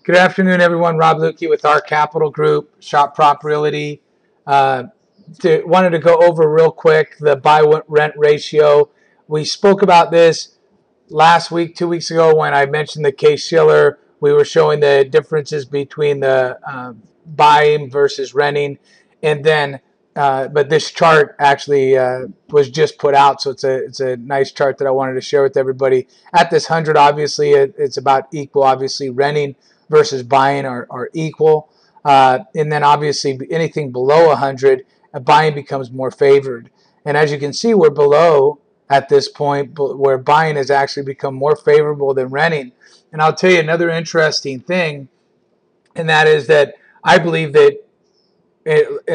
Good afternoon, everyone. Rob Lukey with our Capital Group, Shop Prop Realty. Wanted to go over real quick the buy-rent ratio. We spoke about this last week, 2 weeks ago, when I mentioned the Case-Shiller. We were showing the differences between the buying versus renting, and then but this chart actually was just put out, so it's a nice chart that I wanted to share with everybody. At this 100, obviously, it's about equal. Obviously, renting versus buying are equal, and then obviously anything below 100, buying becomes more favored. And as you can see, we're below at this point, where buying has actually become more favorable than renting. And I'll tell you another interesting thing, and that is that I believe that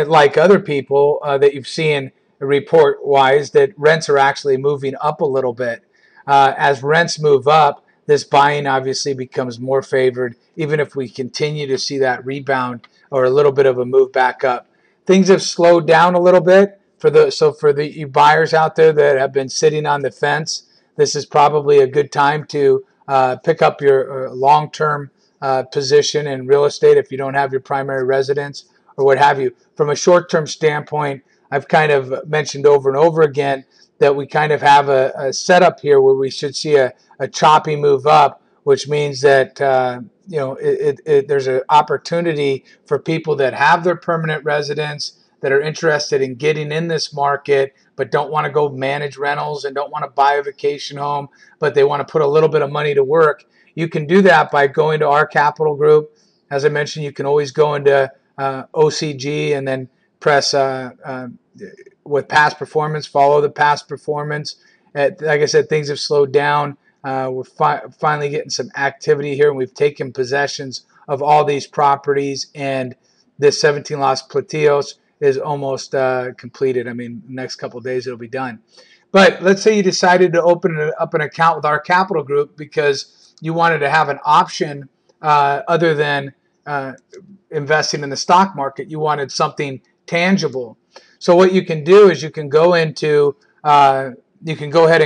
like other people that you've seen report-wise, that rents are actually moving up a little bit. As rents move up, this buying obviously becomes more favored, even if we continue to see that rebound or a little bit of a move back up. Things have slowed down a little bit. For the buyers out there that have been sitting on the fence, this is probably a good time to pick up your long-term position in real estate if you don't have your primary residence or what have you. From a short-term standpoint, I've kind of mentioned over and over again that we kind of have a setup here where we should see a choppy move up, which means that there's an opportunity for people that have their permanent residence, that are interested in getting in this market, but don't want to go manage rentals and don't want to buy a vacation home, but they want to put a little bit of money to work. You can do that by going to our Capital Group. As I mentioned, you can always go into OCG and then press with past performance, follow the past performance. Like I said, things have slowed down. We're finally getting some activity here, and we've taken possessions of all these properties, and this 17 Los Platillos is almost completed. I mean, next couple of days it'll be done. But let's say you decided to open up an account with our Capital Group because you wanted to have an option other than investing in the stock market. You wanted something tangible. So what you can do is you can go ahead and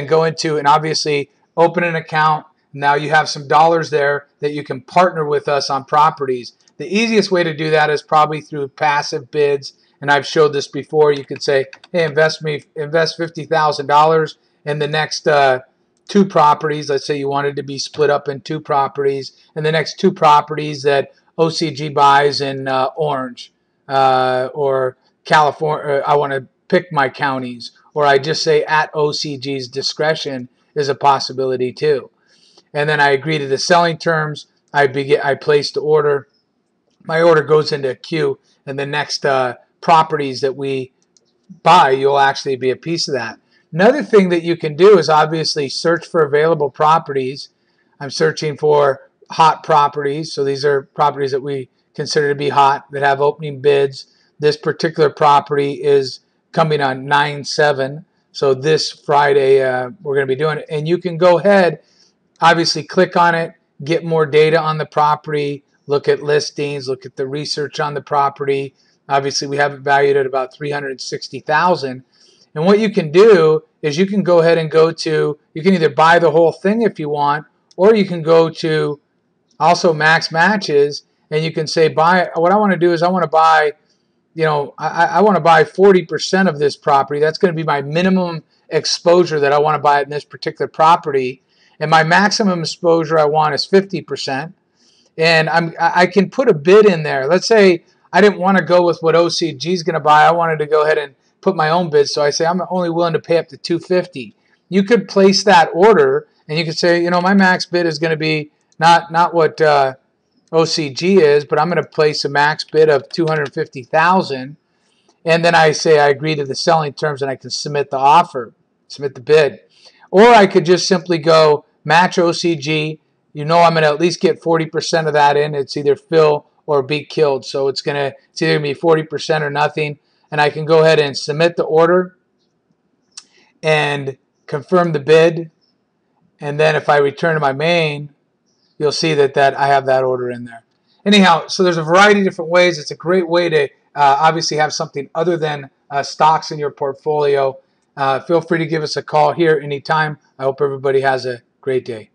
go into and obviously open an account. Now you have some dollars there that you can partner with us on properties. The easiest way to do that is probably through passive bids. And I've showed this before. You could say, hey, invest $50,000 in the next two properties. Let's say you wanted to be split up in two properties, and the next two properties that OCG buys in Orange or California. I want to pick my counties, or I just say at OCG's discretion is a possibility too. And then I agree to the selling terms. I place the order. My order goes into a queue, and the next properties that we buy, you'll actually be a piece of that. Another thing that you can do is obviously search for available properties. I'm searching for hot properties. So these are properties that we consider to be hot that have opening bids. This particular property is coming on 9/7. So this Friday we're going to be doing it. And you can go ahead, obviously click on it, get more data on the property, look at listings, look at the research on the property. Obviously, we have it valued at about $360,000. And what you can do is you can go ahead and you can either buy the whole thing if you want, or you can go to also Max Matches, and you can say, what I want to do is I want to buy, I want to buy 40% of this property. That's going to be my minimum exposure that I want to buy in this particular property. And my maximum exposure I want is 50%. And I can put a bid in there. Let's say I didn't want to go with what OCG is going to buy. I wanted to go ahead and put my own bid. So I say I'm only willing to pay up to $250. You could place that order, and you could say, my max bid is going to be not what OCG is, but I'm going to place a max bid of $250,000. And then I say I agree to the selling terms, and I can submit the offer, submit the bid. Or I could just simply go match OCG. I'm going to at least get 40% of that in. It's either fill or be killed. So it's either going to be 40% or nothing. And I can go ahead and submit the order and confirm the bid. And then if I return to my main, you'll see that I have that order in there. Anyhow, so there's a variety of different ways. It's a great way to obviously have something other than stocks in your portfolio. Feel free to give us a call here anytime. I hope everybody has a great day.